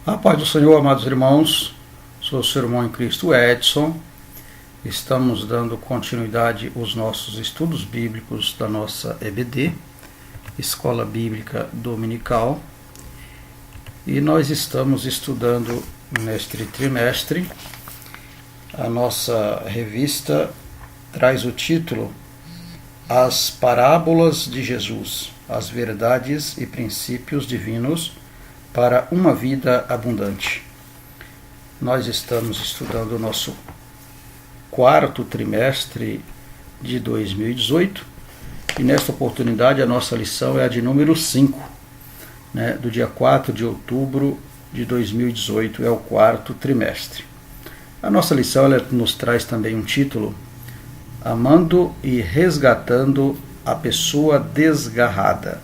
A paz do Senhor, amados irmãos, sou o seu irmão em Cristo Edson. Estamos dando continuidade aos nossos estudos bíblicos da nossa EBD, Escola Bíblica Dominical, e nós estamos estudando neste trimestre. A nossa revista traz o título As Parábolas de Jesus, as verdades e princípios divinos para uma vida abundante. Nós estamos estudando o nosso quarto trimestre de 2018 e nesta oportunidade a nossa lição é a de número 5, do dia 4 de outubro de 2018, é o quarto trimestre. A nossa lição ela nos traz também um título, Amando e Resgatando a Pessoa Desgarrada.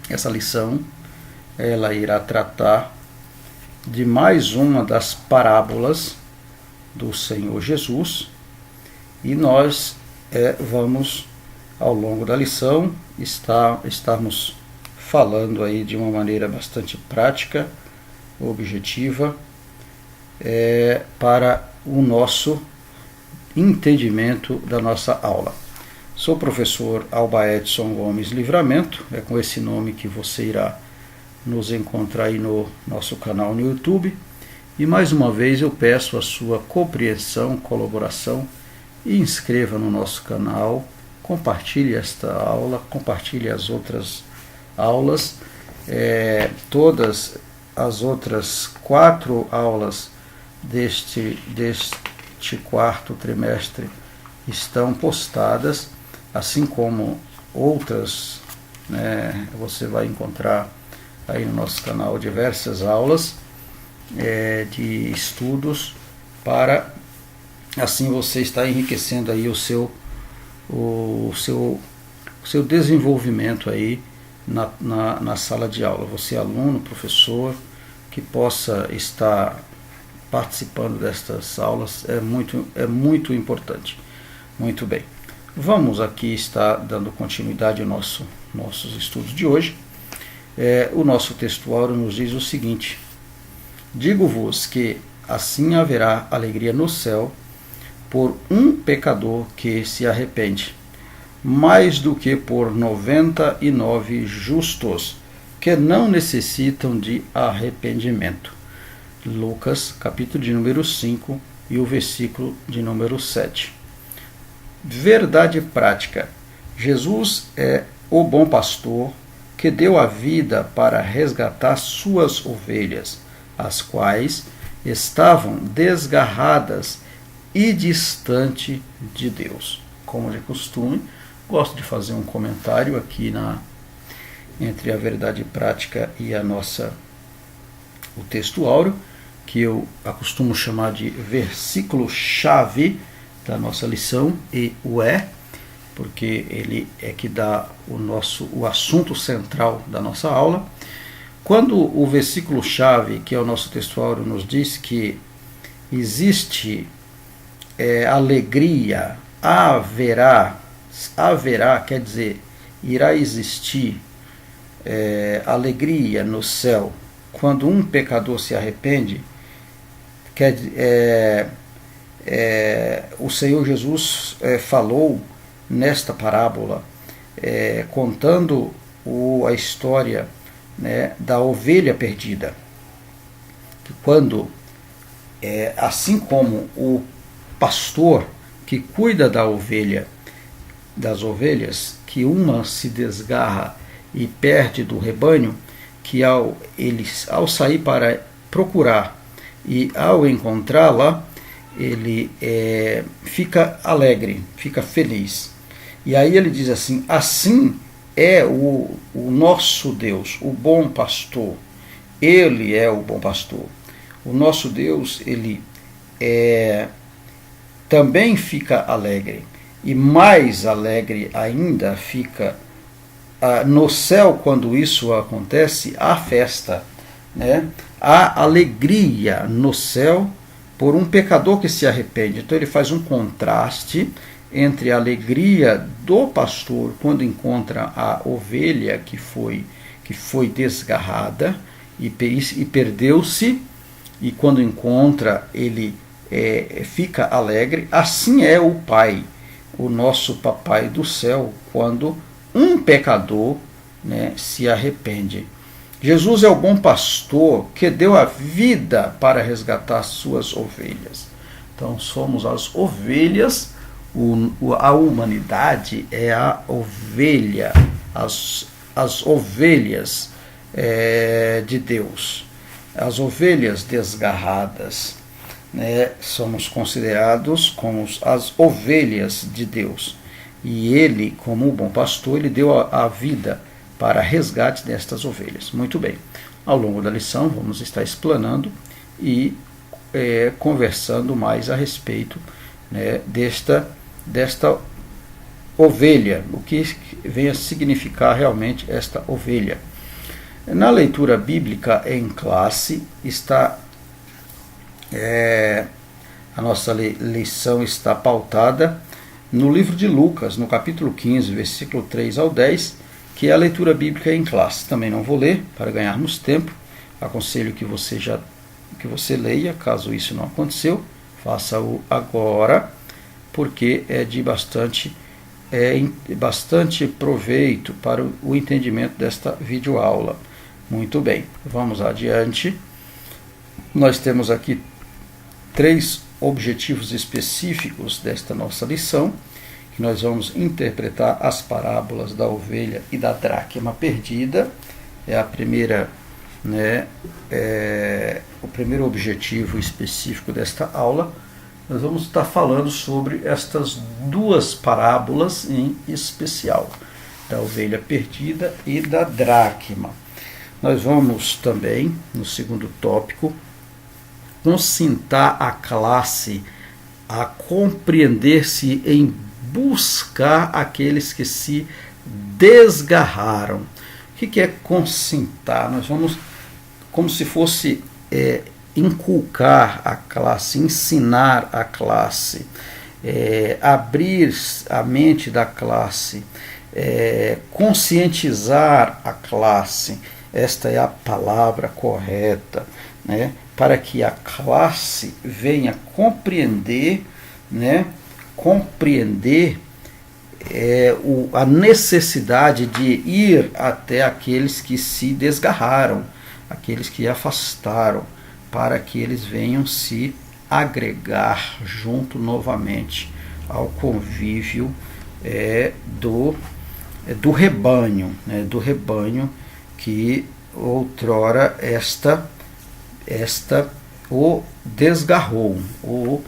Essa lição ela irá tratar de mais uma das parábolas do Senhor Jesus e nós vamos, ao longo da lição, estarmos falando aí de uma maneira bastante prática, objetiva, para o nosso entendimento da nossa aula. Sou o professor Alba Edson Gomes Livramento, é com esse nome que você irá nos encontrar aí no nosso canal no YouTube. E mais uma vez eu peço a sua compreensão, colaboração e inscreva no nosso canal, compartilhe esta aula, compartilhe as outras aulas, todas as outras 4 aulas deste quarto trimestre estão postadas, assim como outras, você vai encontrar aí no nosso canal diversas aulas de estudos, para assim você estar enriquecendo aí o seu desenvolvimento aí na sala de aula. Você aluno, professor, que possa estar participando destas aulas é muito importante. Muito bem, vamos aqui estar dando continuidade aos nossos estudos de hoje. O nosso textuário nos diz o seguinte: digo-vos que assim haverá alegria no céu por um pecador que se arrepende, mais do que por 99 justos que não necessitam de arrependimento. Lucas, capítulo de número 5 e o versículo de número 7. Verdade prática. Jesus é o bom pastor que deu a vida para resgatar suas ovelhas, as quais estavam desgarradas e distante de Deus. Como de costume, gosto de fazer um comentário aqui entre a verdade prática e o texto áureo, que eu acostumo chamar de versículo-chave da nossa lição, porque ele é que dá o assunto central da nossa aula. Quando o versículo-chave, que é o nosso textuário, nos diz que existe alegria, haverá, quer dizer, irá existir alegria no céu quando um pecador se arrepende, o Senhor Jesus falou nesta parábola, contando a história da ovelha perdida. Quando, assim como o pastor que cuida das ovelhas, que uma se desgarra e perde do rebanho, que ao sair para procurar e ao encontrá-la, ele fica alegre, fica feliz. E aí ele diz assim: assim é o nosso Deus, o bom pastor. Ele é o bom pastor. O nosso Deus, ele também fica alegre. E mais alegre ainda fica no céu. Quando isso acontece, há festa, há alegria no céu por um pecador que se arrepende. Então ele faz um contraste entre a alegria do pastor quando encontra a ovelha que foi desgarrada e perdeu-se, e quando encontra ele fica alegre. Assim é o Pai, o nosso Papai do céu, quando um pecador, né, se arrepende. Jesus é o bom pastor que deu a vida para resgatar suas ovelhas. Então somos as ovelhas, a humanidade é a ovelha, as ovelhas de Deus, as ovelhas desgarradas, né, somos considerados como as ovelhas de Deus. E ele, como o bom pastor, ele deu a vida para resgate destas ovelhas. Muito bem. Ao longo da lição, vamos estar explanando e conversando mais a respeito, né, desta ovelha, o que vem a significar realmente esta ovelha. Na leitura bíblica em classe, a nossa lição está pautada no livro de Lucas, no capítulo 15, versículo 3 ao 10, que é a leitura bíblica em classe. Também não vou ler, para ganharmos tempo. Aconselho que você leia, caso isso não aconteceu, faça-o agora, porque é de bastante proveito para o entendimento desta videoaula. Muito bem, vamos adiante. Nós temos aqui 3 objetivos específicos desta nossa lição, que nós vamos interpretar as parábolas da ovelha e da dracma perdida. É a primeira, né, o primeiro objetivo específico desta aula. Nós vamos estar falando sobre estas 2 parábolas em especial, da ovelha perdida e da dracma. Nós vamos também, no segundo tópico, concitar a classe a compreender-se em buscar aqueles que se desgarraram. O que é concintar? Nós vamos, como se fosse inculcar a classe, ensinar a classe, abrir a mente da classe, conscientizar a classe. Esta é a palavra correta, né? Para que a classe venha compreender, né? Compreender a necessidade de ir até aqueles que se desgarraram, aqueles que afastaram, para que eles venham se agregar junto novamente ao convívio do rebanho, né? Do rebanho que outrora o desgarrou, ou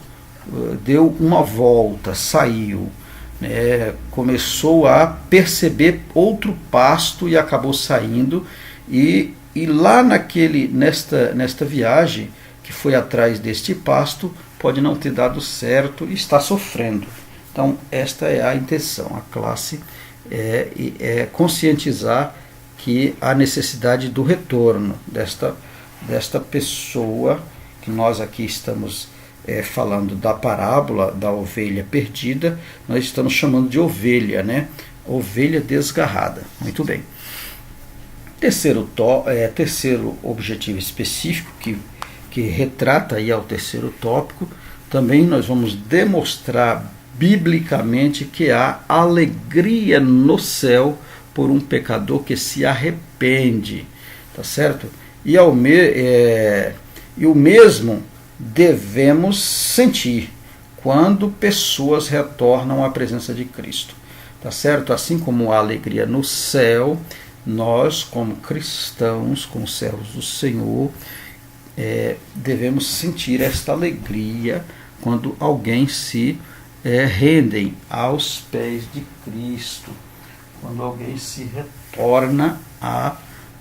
deu uma volta, saiu, né, começou a perceber outro pasto e acabou saindo, e lá nesta viagem que foi atrás deste pasto, pode não ter dado certo e está sofrendo. Então esta é a intenção. A classe é conscientizar que há necessidade do retorno desta pessoa, que nós aqui estamos falando da parábola da ovelha perdida, nós estamos chamando de ovelha, né? Ovelha desgarrada. Muito bem. Terceiro objetivo específico, que retrata aí ao terceiro tópico, também nós vamos demonstrar biblicamente que há alegria no céu por um pecador que se arrepende, tá certo? E o mesmo devemos sentir quando pessoas retornam à presença de Cristo, tá certo? Assim como há alegria no céu, nós, como cristãos, como servos do Senhor, devemos sentir esta alegria quando alguém se rendem aos pés de Cristo, quando alguém se retorna à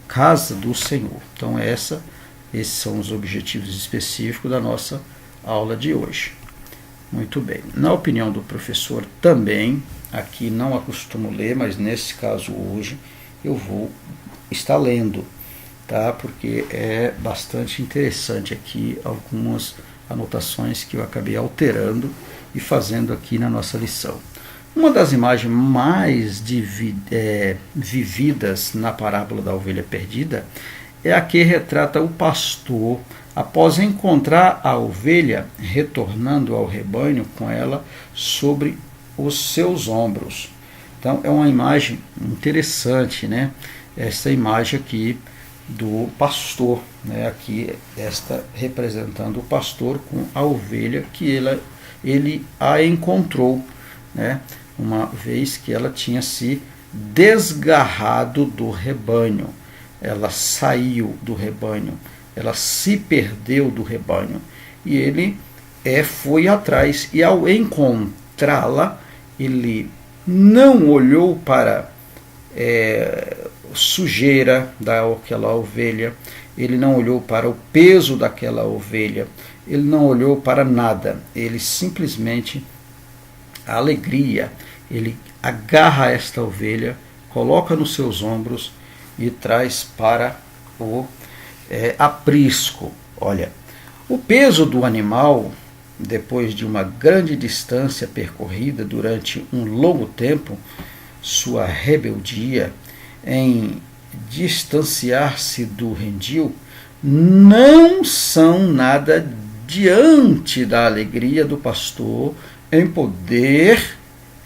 casa do Senhor. Então esses são os objetivos específicos da nossa aula de hoje. Muito bem. Na opinião do professor também, aqui não acostumo ler, mas nesse caso hoje eu vou estar lendo, tá? Porque é bastante interessante aqui algumas anotações que eu acabei alterando e fazendo aqui na nossa lição. Uma das imagens mais vividas na parábola da ovelha perdida é a que retrata o pastor após encontrar a ovelha retornando ao rebanho com ela sobre os seus ombros. Então é uma imagem interessante, né? Essa imagem aqui do pastor, né? Aqui esta representando o pastor com a ovelha que ele a encontrou, né? Uma vez que ela tinha se desgarrado do rebanho, ela saiu do rebanho, ela se perdeu do rebanho, e ele foi atrás, e ao encontrá-la, ele não olhou para sujeira daquela ovelha, ele não olhou para o peso daquela ovelha, ele não olhou para nada, ele simplesmente, a alegria, ele agarra esta ovelha, coloca nos seus ombros e traz para o aprisco. Olha, o peso do animal, depois de uma grande distância percorrida durante um longo tempo, sua rebeldia em distanciar-se do redil, não são nada diante da alegria do pastor em poder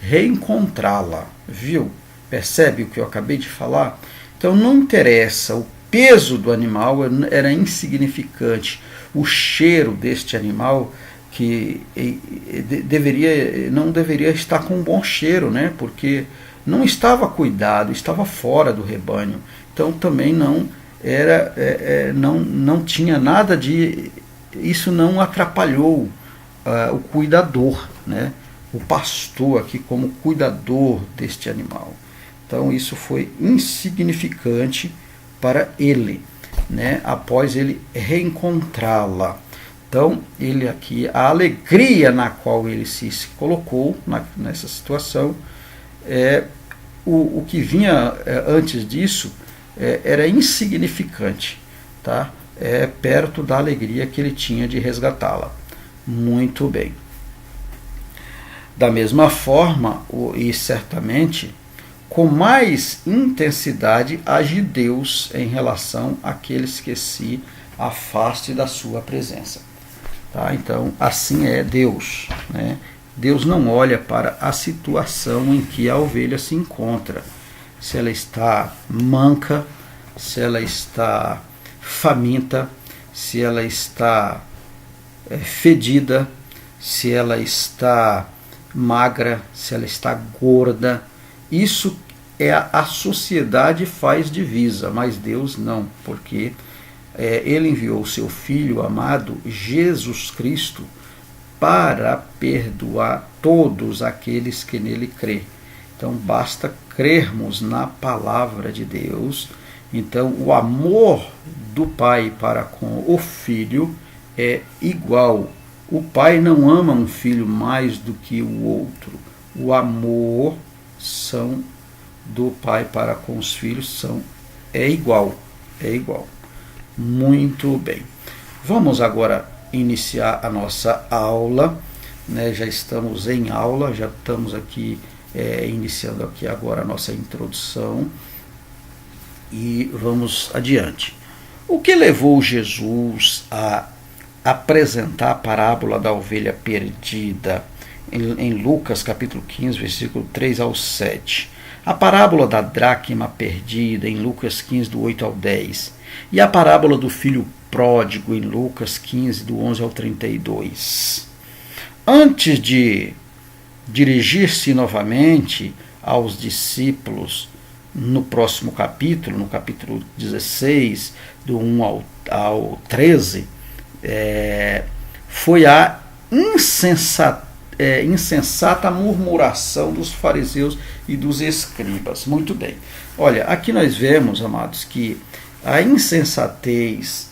reencontrá-la, viu? Percebe o que eu acabei de falar? Então não interessa, o peso do animal era insignificante, o cheiro deste animal que não deveria estar com um bom cheiro, né? Porque não estava cuidado, estava fora do rebanho, então também não tinha nada de, isso não atrapalhou o cuidador, né? O pastor aqui como cuidador deste animal. Então isso foi insignificante para ele, né? Após ele reencontrá-la. Então ele aqui, a alegria na qual ele se colocou nessa situação, o que vinha antes disso era insignificante, tá? Perto da alegria que ele tinha de resgatá-la. Muito bem. Da mesma forma, e certamente, com mais intensidade age Deus em relação àqueles que se afastem da sua presença. Tá? Então, assim é Deus, né? Deus não olha para a situação em que a ovelha se encontra. Se ela está manca, se ela está faminta, se ela está fedida, se ela está magra, se ela está gorda. Isso a sociedade faz divisa, mas Deus não, porque ele enviou o seu Filho amado, Jesus Cristo, para perdoar todos aqueles que nele crê. Então basta crermos na palavra de Deus. Então o amor do Pai para com o Filho é igual. O Pai não ama um filho mais do que o outro. O amor do Pai para com os filhos é igual. É igual. Muito bem. Vamos agora iniciar a nossa aula, né? Já estamos em aula, já estamos aqui iniciando aqui agora a nossa introdução e vamos adiante. O que levou Jesus a apresentar a parábola da ovelha perdida em Lucas capítulo 15, versículo 3 ao 7, a parábola da dracma perdida em Lucas 15, do 8 ao 10, e a parábola do filho pródigo em Lucas 15, do 11 ao 32. Antes de dirigir-se novamente aos discípulos no próximo capítulo, no capítulo 16, do 1 ao 13, foi a insensata murmuração dos fariseus e dos escribas. Muito bem. Olha, aqui nós vemos, amados, que a insensatez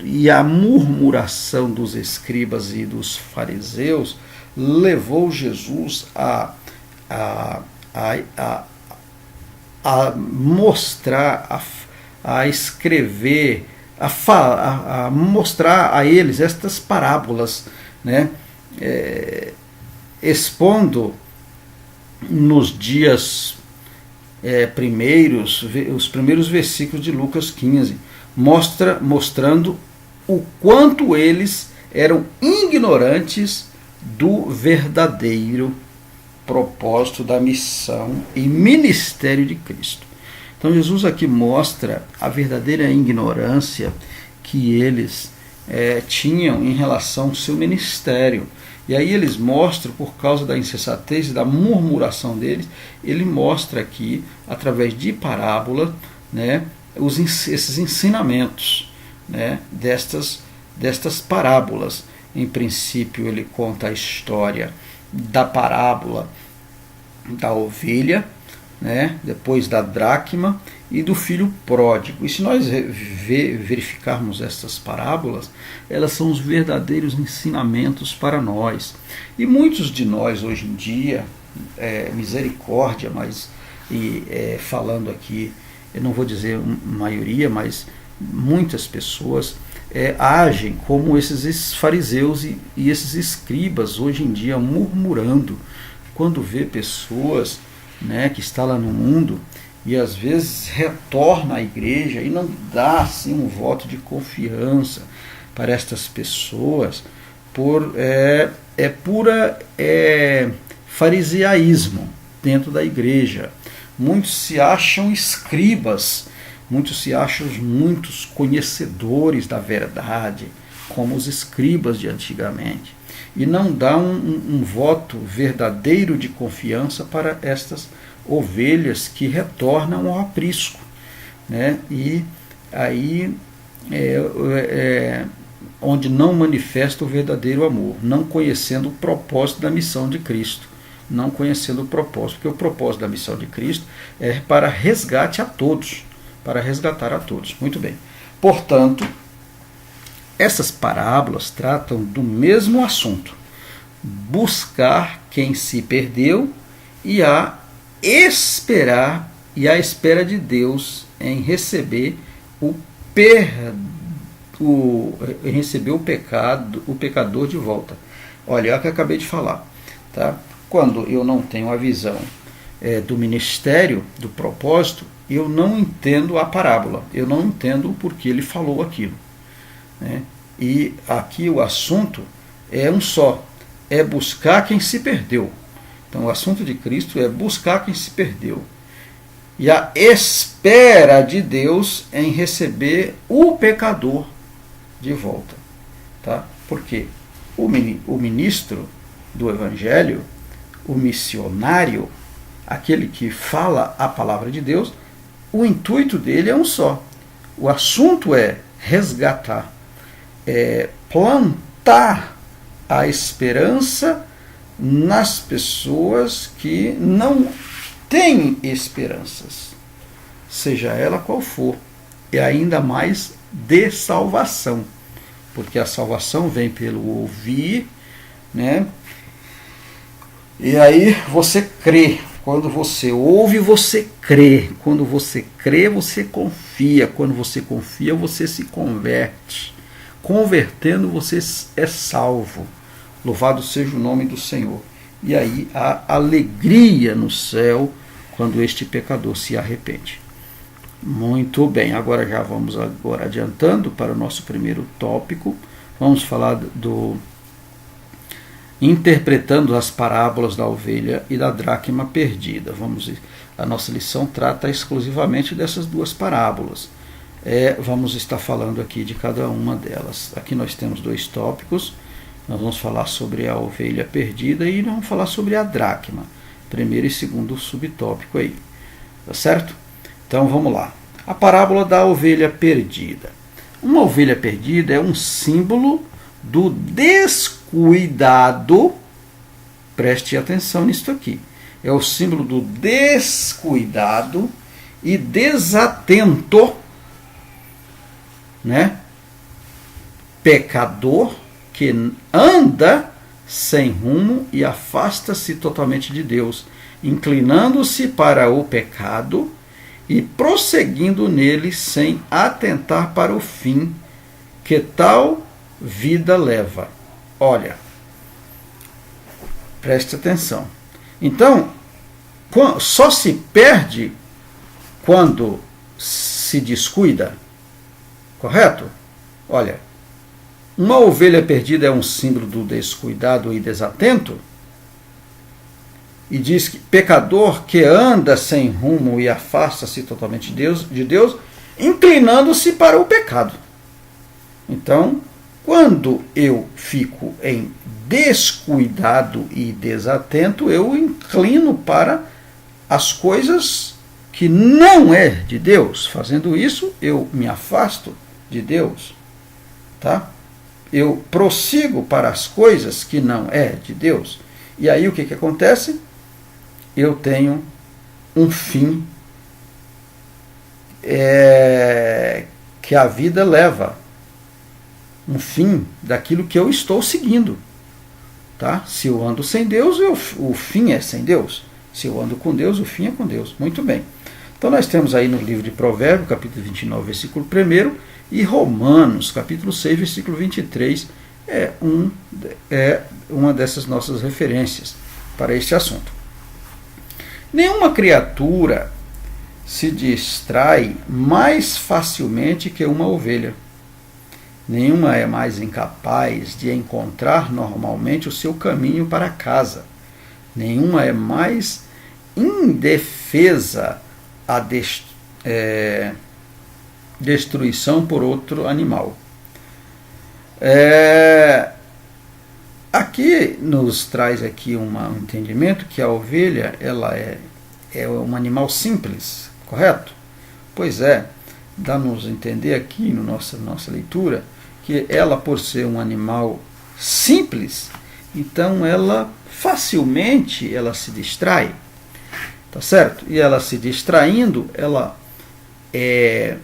e a murmuração dos escribas e dos fariseus levou Jesus a mostrar, a escrever, a mostrar a eles estas parábolas, né? Expondo nos dias os primeiros versículos de Lucas 15, mostrando o quanto eles eram ignorantes do verdadeiro propósito da missão e ministério de Cristo. Então Jesus aqui mostra a verdadeira ignorância que eles tinham em relação ao seu ministério. E aí eles mostram, por causa da insensatez e da murmuração deles, ele mostra aqui, através de parábola, né, esses ensinamentos, né, destas parábolas. Em princípio, ele conta a história da parábola da ovelha, né, depois da dracma e do filho pródigo. E se nós verificarmos essas parábolas, elas são os verdadeiros ensinamentos para nós. E muitos de nós hoje em dia, misericórdia, mas falando aqui, eu não vou dizer maioria, mas muitas pessoas agem como esses fariseus e esses escribas hoje em dia, murmurando quando vê pessoas, né, que está lá no mundo e às vezes retorna à igreja e não dá assim um voto de confiança para estas pessoas, pura fariseísmo dentro da igreja. Muitos se acham escribas, muitos se acham muitos conhecedores da verdade, como os escribas de antigamente, e não dá um voto verdadeiro de confiança para estas ovelhas que retornam ao aprisco, né? E aí onde não manifesta o verdadeiro amor, não conhecendo o propósito da missão de Cristo, não conhecendo o propósito, porque o propósito da missão de Cristo é para resgate a todos, para resgatar a todos. Muito bem. Portanto, essas parábolas tratam do mesmo assunto: buscar quem se perdeu e a espera de Deus em receber o pecador de volta. Olha, é o que eu acabei de falar, tá? Quando eu não tenho a visão do ministério, do propósito, eu não entendo a parábola, eu não entendo o porquê ele falou aquilo, né? E aqui o assunto é um só: é buscar quem se perdeu. Então o assunto de Cristo é buscar quem se perdeu. E a espera de Deus em receber o pecador de volta. Tá? Porque o ministro do Evangelho, o missionário, aquele que fala a palavra de Deus, o intuito dele é um só. O assunto é resgatar, plantar a esperança nas pessoas que não têm esperanças, seja ela qual for, e ainda mais de salvação, porque a salvação vem pelo ouvir, né? E aí você crê. Quando você ouve, você crê. Quando você crê, você confia. Quando você confia, você se converte. Convertendo, você é salvo. Louvado seja o nome do Senhor. E aí há alegria no céu quando este pecador se arrepende. Muito bem, agora já vamos adiantando para o nosso primeiro tópico. Vamos falar do interpretando as parábolas da ovelha e da dracma perdida. A nossa lição trata exclusivamente dessas duas parábolas. Vamos estar falando aqui de cada uma delas. Aqui nós temos dois tópicos. Nós vamos falar sobre a ovelha perdida e vamos falar sobre a dracma. Primeiro e segundo subtópico aí. Tá certo? Então vamos lá. A parábola da ovelha perdida. Uma ovelha perdida é um símbolo do descuidado. Preste atenção nisso aqui. É o símbolo do descuidado e desatento, né? Pecador que anda sem rumo e afasta-se totalmente de Deus, inclinando-se para o pecado e prosseguindo nele sem atentar para o fim que tal vida leva. Olha, preste atenção. Então, só se perde quando se descuida, correto? Olha, uma ovelha perdida é um símbolo do descuidado e desatento, e diz que pecador que anda sem rumo e afasta-se totalmente de Deus, inclinando-se para o pecado. Então, quando eu fico em descuidado e desatento, eu inclino para as coisas que não é de Deus. Fazendo isso, eu me afasto de Deus, tá? Eu prossigo para as coisas que não é de Deus. E aí o que acontece? Eu tenho um fim que a vida leva. Um fim daquilo que eu estou seguindo. Tá? Se eu ando sem Deus, o fim é sem Deus. Se eu ando com Deus, o fim é com Deus. Muito bem. Então nós temos aí no livro de Provérbios, capítulo 29, versículo 1, e Romanos, capítulo 6, versículo 23, é uma dessas nossas referências para este assunto. Nenhuma criatura se distrai mais facilmente que uma ovelha. Nenhuma é mais incapaz de encontrar normalmente o seu caminho para casa. Nenhuma é mais indefesa à destruição por outro animal. Aqui nos traz aqui um entendimento que a ovelha ela é um animal simples, correto? Pois é, dá-nos entender aqui na nossa leitura que ela, por ser um animal simples, então ela facilmente ela se distrai, tá certo? E ela se distraindo, ela é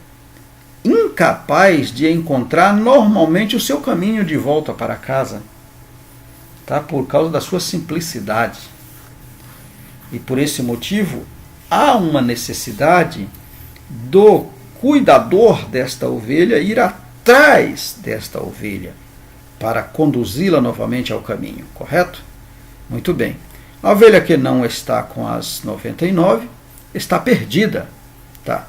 incapaz de encontrar normalmente o seu caminho de volta para casa, tá? Por causa da sua simplicidade. E por esse motivo, há uma necessidade do cuidador desta ovelha ir atrás desta ovelha para conduzi-la novamente ao caminho, correto? Muito bem. A ovelha que não está com as 99 está perdida, tá?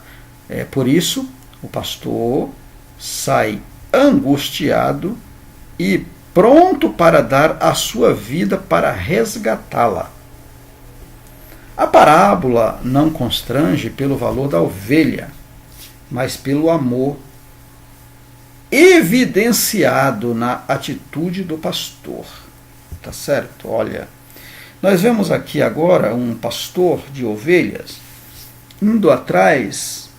Por isso, o pastor sai angustiado e pronto para dar a sua vida para resgatá-la. A parábola não constrange pelo valor da ovelha, mas pelo amor evidenciado na atitude do pastor. Tá certo? Olha, nós vemos aqui agora um pastor de ovelhas indo atrás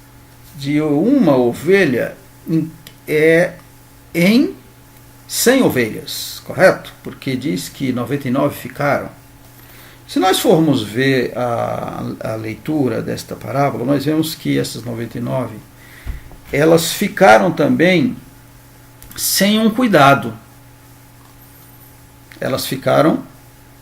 de uma ovelha em 100 ovelhas, correto? Porque diz que 99 ficaram. Se nós formos ver a leitura desta parábola, nós vemos que essas 99, elas ficaram também sem um cuidado. Elas ficaram,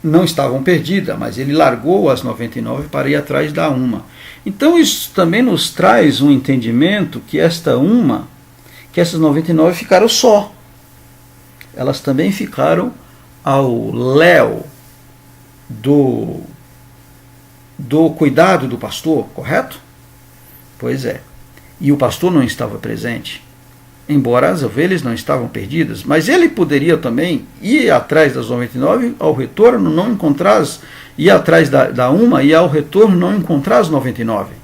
não estavam perdidas, mas ele largou as 99 para ir atrás da uma. Então isso também nos traz um entendimento que essas 99 ficaram só. Elas também ficaram ao léu do cuidado do pastor, correto? Pois é. E o pastor não estava presente, embora as ovelhas não estavam perdidas, mas ele poderia também ir atrás das 99, ao retorno não encontrar ir atrás da uma e ao retorno não encontrar as 99.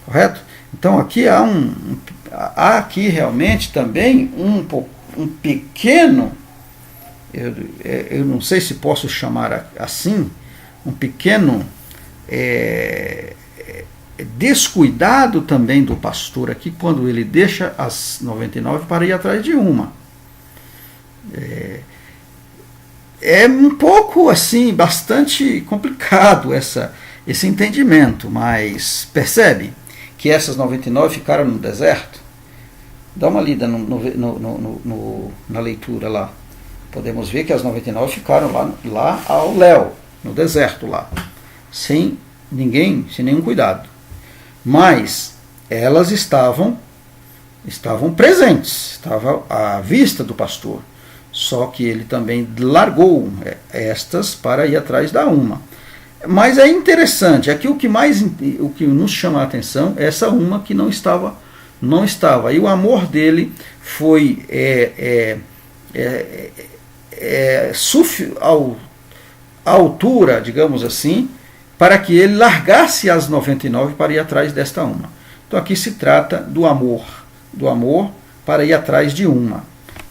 Correto? Então aqui há aqui realmente também um pequeno, eu não sei se posso chamar assim, um pequeno descuidado também do pastor aqui, quando ele deixa as 99 para ir atrás de uma. É um pouco assim, bastante complicado esse entendimento, mas percebe que essas 99 ficaram no deserto? Dá uma lida na leitura lá. Podemos ver que as 99 ficaram lá ao léu, no deserto lá, sem nenhum cuidado. Mas elas estavam presentes, estavam à vista do pastor. Só que ele também largou estas para ir atrás da uma. Mas é interessante, aqui o que nos chama a atenção é essa uma que não estava. E o amor dele foi à altura, digamos assim, para que ele largasse as 99 para ir atrás desta uma. Então aqui se trata do amor para ir atrás de uma,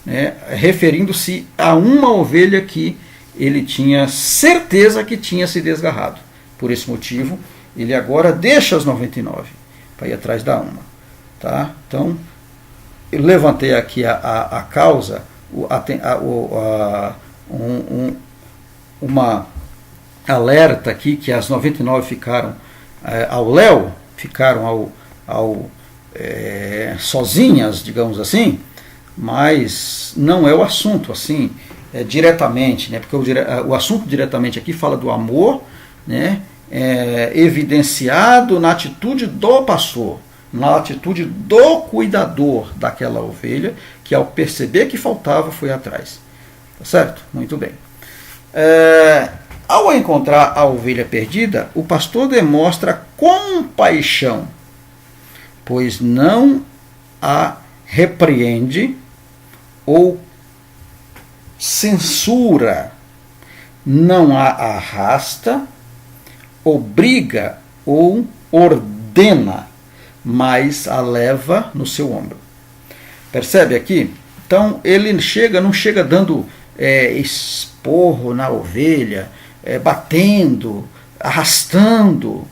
né? Referindo-se a uma ovelha que ele tinha certeza que tinha se desgarrado. Por esse motivo, ele agora deixa as 99 para ir atrás da uma. Tá? Então, eu levantei aqui a causa, uma alerta aqui que as 99 ficaram ao léu, ficaram sozinhas, digamos assim, mas não é o assunto assim diretamente, né? Porque o assunto diretamente aqui fala do amor, né? Evidenciado na atitude do pastor, na atitude do cuidador daquela ovelha, que ao perceber que faltava foi atrás. Tá certo? Muito bem. Ao encontrar a ovelha perdida, o pastor demonstra compaixão, pois não a repreende ou censura, não a arrasta, obriga ou ordena, mas a leva no seu ombro. Percebe aqui? Então ele não chega dando esporro na ovelha, batendo, arrastando,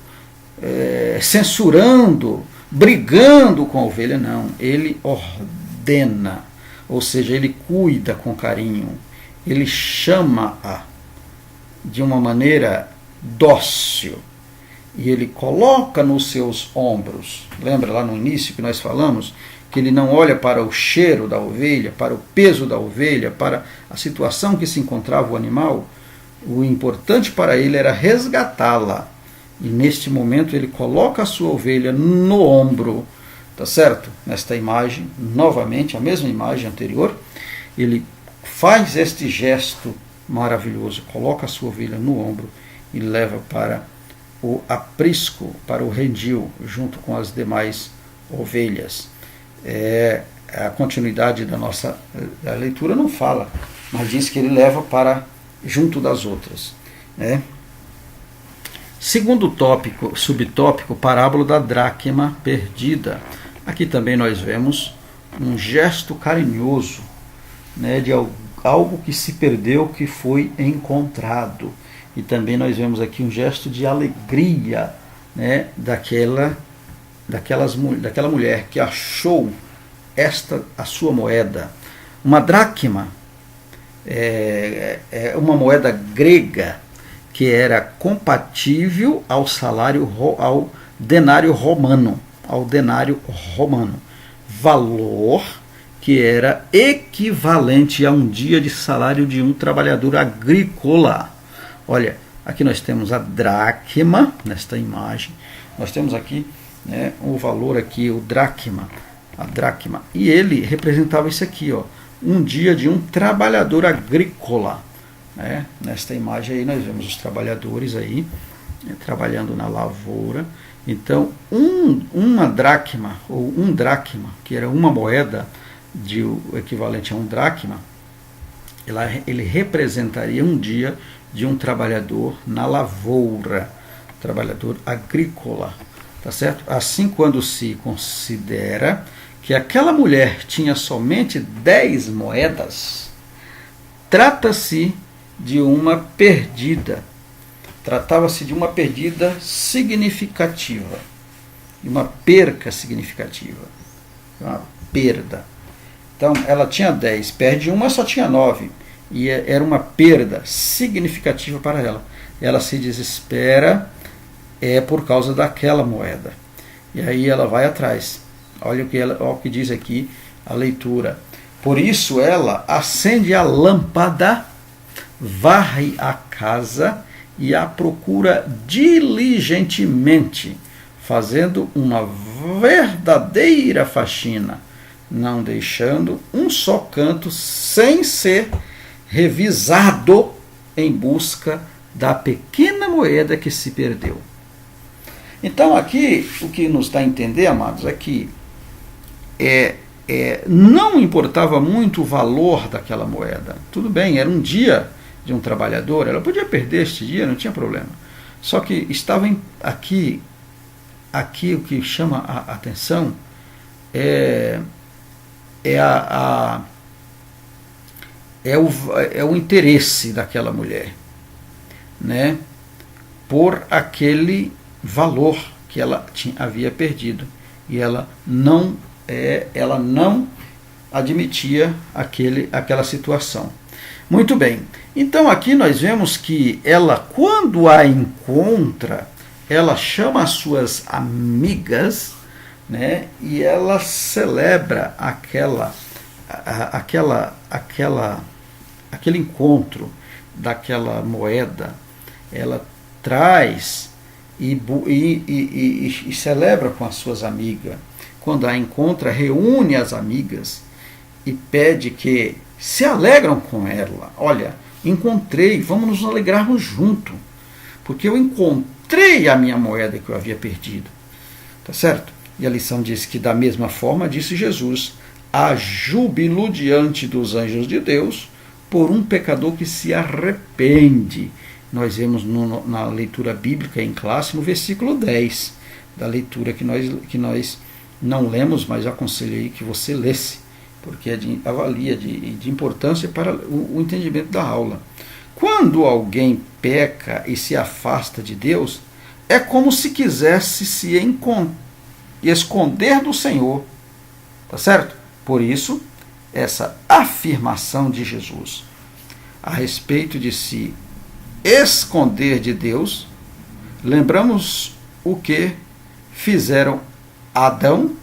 censurando, brigando com a ovelha, não. Ele ordena, ou seja, ele cuida com carinho, ele chama-a de uma maneira dócil e ele coloca nos seus ombros. Lembra lá no início que nós falamos que ele não olha para o cheiro da ovelha, para o peso da ovelha, para a situação que se encontrava o animal? O importante para ele era resgatá-la. E neste momento ele coloca a sua ovelha no ombro, tá certo? Nesta imagem, novamente, a mesma imagem anterior, ele faz este gesto maravilhoso, coloca a sua ovelha no ombro e leva para o aprisco, para o redil, junto com as demais ovelhas. A continuidade da nossa leitura não fala, mas diz que ele leva para junto das outras, né? Segundo tópico, subtópico, parábola da dracma perdida. Aqui também nós vemos um gesto carinhoso, né, de algo que se perdeu, que foi encontrado. E também nós vemos aqui um gesto de alegria, né, daquela mulher que achou a sua moeda. Uma dracma é uma moeda grega que era compatível ao denário romano, valor que era equivalente a um dia de salário de um trabalhador agrícola. Olha, aqui nós temos a dracma, nesta imagem, nós temos aqui, né, o valor aqui, a dracma, e ele representava isso aqui, ó, um dia de um trabalhador agrícola, né? Nesta imagem aí nós vemos os trabalhadores aí, né, trabalhando na lavoura. Então uma dracma, ou um dracma, que era uma moeda o equivalente a um dracma, ele representaria um dia de um trabalhador na lavoura, trabalhador agrícola, tá certo? Assim, quando se considera que aquela mulher tinha somente 10 moedas, trata-se de uma perdida. Tratava-se de uma perdida significativa, de uma perca significativa, uma perda. Então, ela tinha 10, perde uma, só tinha 9, e era uma perda significativa para ela. Ela se desespera por causa daquela moeda. E aí ela vai atrás. Olha o que diz aqui a leitura. Por isso ela acende a lâmpada, varre a casa e a procura diligentemente, fazendo uma verdadeira faxina, não deixando um só canto sem ser revisado em busca da pequena moeda que se perdeu. Então aqui o que nos dá a entender, amados, é que não importava muito o valor daquela moeda. Tudo bem, era um dia de um trabalhador, ela podia perder este dia, não tinha problema. Só que estava aqui o que chama a atenção é o interesse daquela mulher, né, por aquele valor que ela havia perdido, e ela não admitia aquela situação. Muito bem, então aqui nós vemos que ela, quando a encontra, ela chama as suas amigas, né, e ela celebra aquele encontro daquela moeda. Ela traz e celebra com as suas amigas. Quando a encontra, reúne as amigas e pede que se alegram com ela. Olha, encontrei, vamos nos alegrarmos junto, porque eu encontrei a minha moeda que eu havia perdido. Tá certo? E a lição diz que, da mesma forma, disse Jesus: há júbilo diante dos anjos de Deus por um pecador que se arrepende. Nós vemos na leitura bíblica em classe, no versículo 10, da leitura que nós não lemos, mas aconselhei que você lesse, porque é de importância para o entendimento da aula. Quando alguém peca e se afasta de Deus, é como se quisesse se esconder do Senhor. Tá certo? Por isso, essa afirmação de Jesus a respeito de se esconder de Deus, lembramos o que fizeram Adão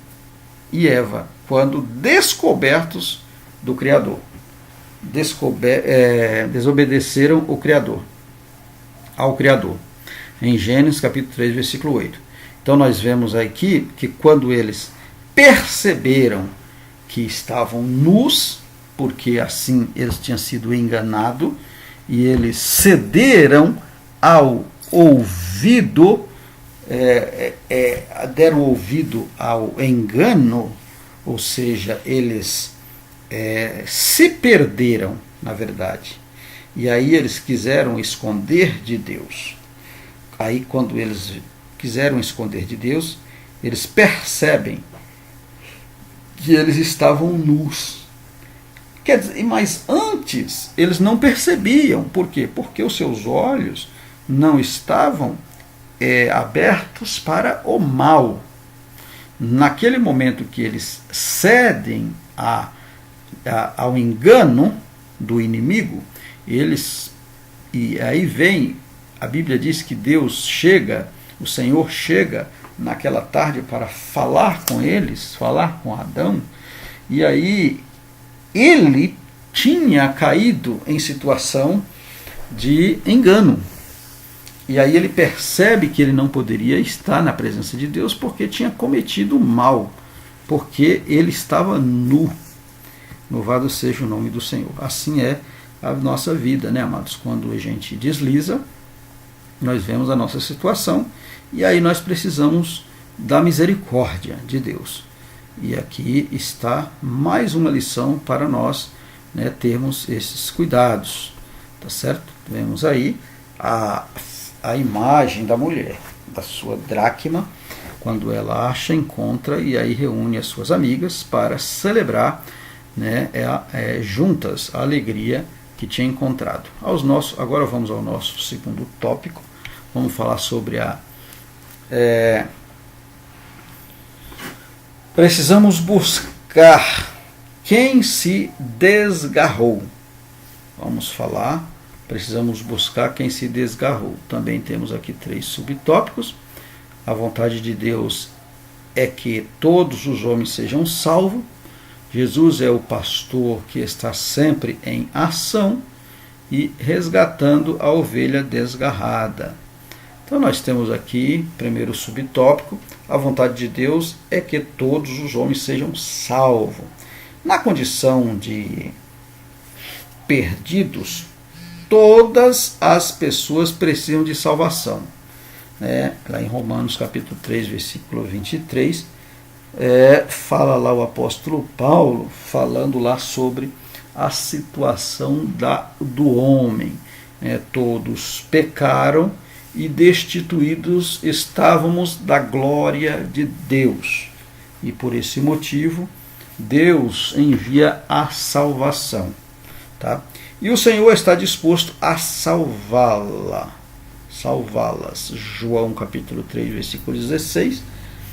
e Eva quando descobertos do Criador. Desobedeceram ao Criador. Em Gênesis capítulo 3, versículo 8. Então nós vemos aqui que quando eles perceberam que estavam nus, porque assim eles tinham sido enganados, e eles cederam ao ouvido, deram ouvido ao engano, ou seja, eles se perderam, na verdade. E aí eles quiseram esconder de Deus. Aí quando eles quiseram esconder de Deus, eles percebem que eles estavam nus. Quer dizer, mas antes eles não percebiam. Por quê? Porque os seus olhos não estavam abertos para o mal. Naquele momento que eles cedem ao engano do inimigo, e aí vem, a Bíblia diz que Deus chega, o Senhor chega naquela tarde para falar com eles, falar com Adão, e aí ele tinha caído em situação de engano. E aí ele percebe que ele não poderia estar na presença de Deus porque tinha cometido mal, porque ele estava nu. Louvado seja o nome do Senhor. Assim é a nossa vida, né, amados? Quando a gente desliza, nós vemos a nossa situação e aí nós precisamos da misericórdia de Deus. E aqui está mais uma lição para nós, né, termos esses cuidados. Tá certo? Vemos aí a imagem da mulher, da sua dracma, quando ela acha, encontra e aí reúne as suas amigas para celebrar, né, juntas a alegria que tinha encontrado. Agora vamos ao nosso segundo tópico. Vamos falar sobre precisamos buscar quem se desgarrou. Vamos falar, precisamos buscar quem se desgarrou. Também temos aqui 3 subtópicos. A vontade de Deus é que todos os homens sejam salvos. Jesus é o pastor que está sempre em ação e resgatando a ovelha desgarrada. Então nós temos aqui, primeiro subtópico, a vontade de Deus é que todos os homens sejam salvos. Na condição de perdidos, todas as pessoas precisam de salvação. Lá em Romanos capítulo 3, versículo 23, fala lá o apóstolo Paulo, falando lá sobre a situação do homem. Todos pecaram e destituídos estávamos da glória de Deus. E por esse motivo, Deus envia a salvação. Tá? E o Senhor está disposto a salvá-las. João capítulo 3, versículo 16,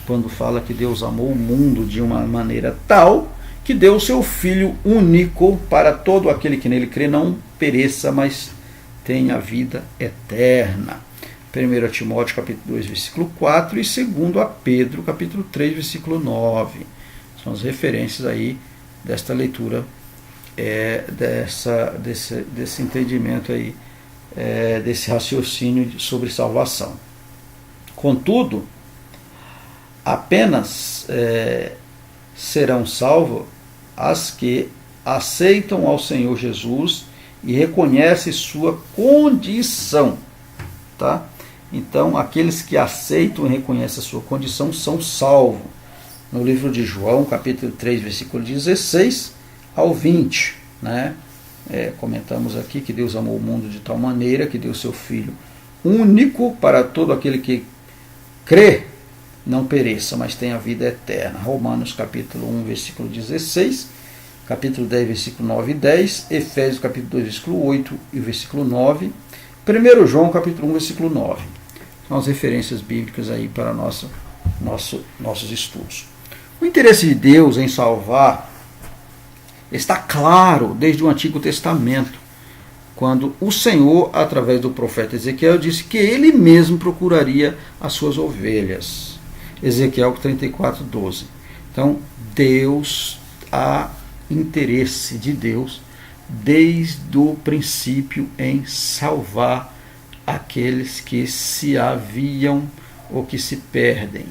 quando fala que Deus amou o mundo de uma maneira tal que deu o seu Filho único para todo aquele que nele crê não pereça, mas tenha vida eterna. 1 Timóteo capítulo 2, versículo 4 e 2 Pedro capítulo 3, versículo 9. São as referências aí desta leitura, desse entendimento aí, desse raciocínio sobre salvação. Contudo, apenas serão salvos as que aceitam ao Senhor Jesus e reconhecem sua condição. Tá? Então, aqueles que aceitam e reconhecem a sua condição são salvos. No livro de João, capítulo 3, versículo 16 ao 20, comentamos aqui que Deus amou o mundo de tal maneira que deu seu Filho único para todo aquele que crê, não pereça, mas tenha vida eterna. Romanos capítulo 1, versículo 16, capítulo 10, versículo 9 e 10, Efésios capítulo 2, versículo 8 e versículo 9, 1 João capítulo 1, versículo 9. São as referências bíblicas aí para nossos estudos. O interesse de Deus em salvar está claro desde o Antigo Testamento, quando o Senhor, através do profeta Ezequiel, disse que ele mesmo procuraria as suas ovelhas. Ezequiel 34, 12. Então, há interesse de Deus desde o princípio em salvar aqueles que se haviam ou que se perdem.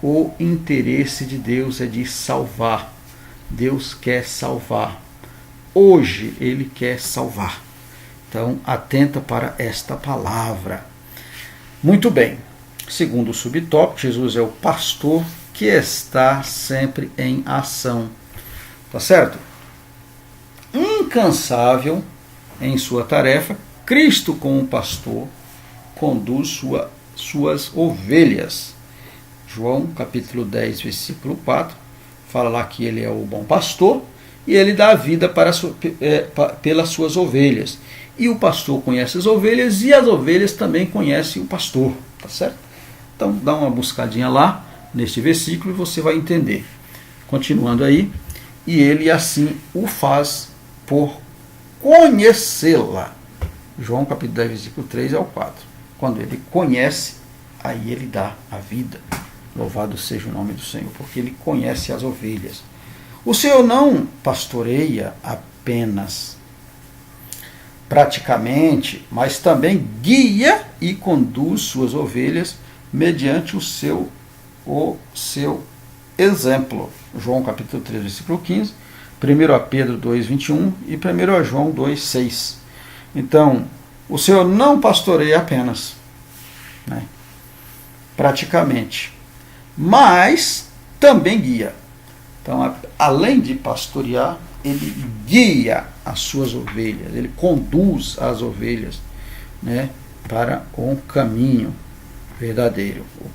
O interesse de Deus é de salvar. Deus quer salvar. Hoje Ele quer salvar. Então, atenta para esta palavra. Muito bem. Segundo o subtópico, Jesus é o pastor que está sempre em ação. Tá certo? Incansável em sua tarefa, Cristo, como pastor, conduz suas ovelhas. João capítulo 10, versículo 4, fala lá que ele é o bom pastor e ele dá a vida pelas suas ovelhas. E o pastor conhece as ovelhas e as ovelhas também conhecem o pastor. Tá certo? Então dá uma buscadinha lá neste versículo e você vai entender. Continuando aí, e ele assim o faz por conhecê-la. João capítulo 10, versículo 3 ao 4. Quando ele conhece, aí ele dá a vida. Louvado seja o nome do Senhor, porque ele conhece as ovelhas. O Senhor não pastoreia apenas praticamente, mas também guia e conduz suas ovelhas mediante o seu exemplo. João capítulo 3, versículo 15, 1 Pedro 2, 21 e 1 João 2, 6. Então, o Senhor não pastoreia apenas, praticamente, mas também guia. Então, além de pastorear, ele guia as suas ovelhas, ele conduz as ovelhas para um caminho verdadeiro. O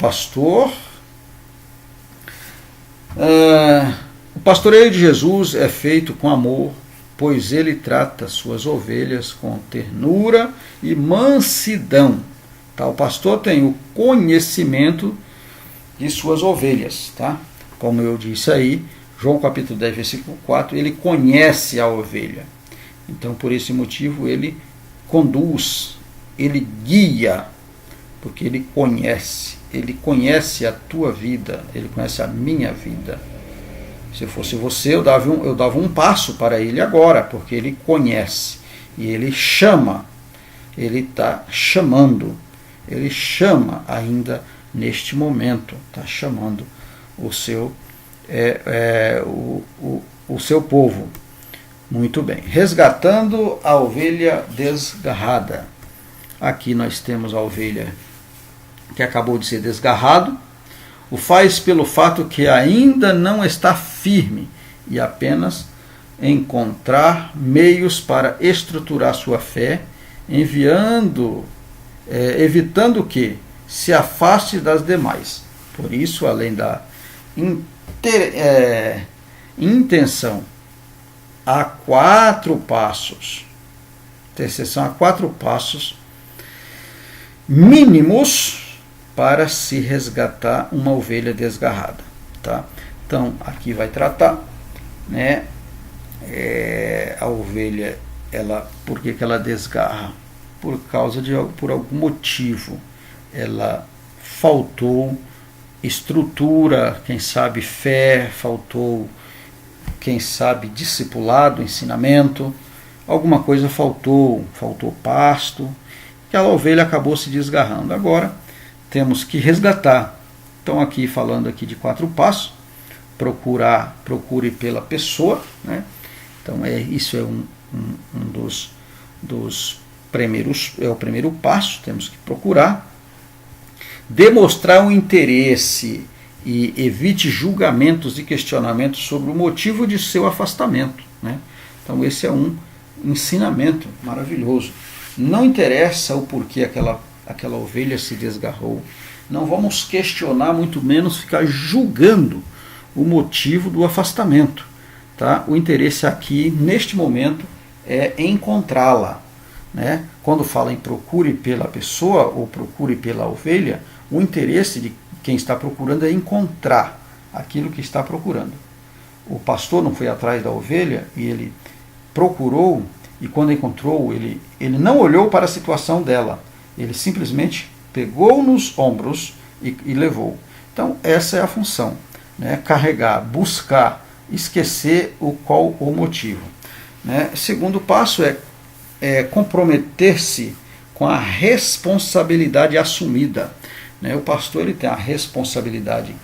pastoreio de Jesus é feito com amor, pois ele trata suas ovelhas com ternura e mansidão. Tá? O pastor tem o conhecimento de suas ovelhas. Tá? Como eu disse aí, João capítulo 10, versículo 4, ele conhece a ovelha. Então, por esse motivo, ele conduz, ele guia, porque ele conhece a tua vida, ele conhece a minha vida. Se fosse você, eu dava um passo para ele agora, porque ele conhece, e ele chama, ele está chamando, ele chama ainda neste momento, está chamando o seu, o seu povo. Muito bem. Resgatando a ovelha desgarrada. Aqui nós temos a ovelha que acabou de ser desgarrado. O faz pelo fato que ainda não está firme e apenas encontrar meios para estruturar sua fé, evitando que se afaste das demais. Por isso, além da intenção há 4 passos, intercessão há 4 passos mínimos para se resgatar uma ovelha desgarrada, tá? Então, aqui vai tratar, né, a ovelha, por que ela desgarra? Por algum motivo, ela faltou estrutura, quem sabe fé, faltou, quem sabe, discipulado, ensinamento, alguma coisa faltou pasto, aquela ovelha acabou se desgarrando. Agora temos que resgatar. Então, aqui falando aqui de 4 passos, procure pela pessoa, né? Então, isso é um dos primeiros, é o primeiro passo, temos que procurar. Demonstrar um interesse e evite julgamentos e questionamentos sobre o motivo de seu afastamento, né? Então, esse é um ensinamento maravilhoso. Não interessa o porquê aquela ovelha se desgarrou. Não vamos questionar, muito menos ficar julgando o motivo do afastamento, tá? O interesse aqui, neste momento, é encontrá-la, né? Quando fala em procure pela pessoa ou procure pela ovelha, o interesse de quem está procurando é encontrar aquilo que está procurando. O pastor não foi atrás da ovelha e ele procurou, e quando encontrou, ele não olhou para a situação dela, ele simplesmente pegou nos ombros e levou. Então, essa é a função, né? Carregar, buscar, esquecer qual o motivo, né? Segundo passo é comprometer-se com a responsabilidade assumida, né? O pastor, ele tem a responsabilidade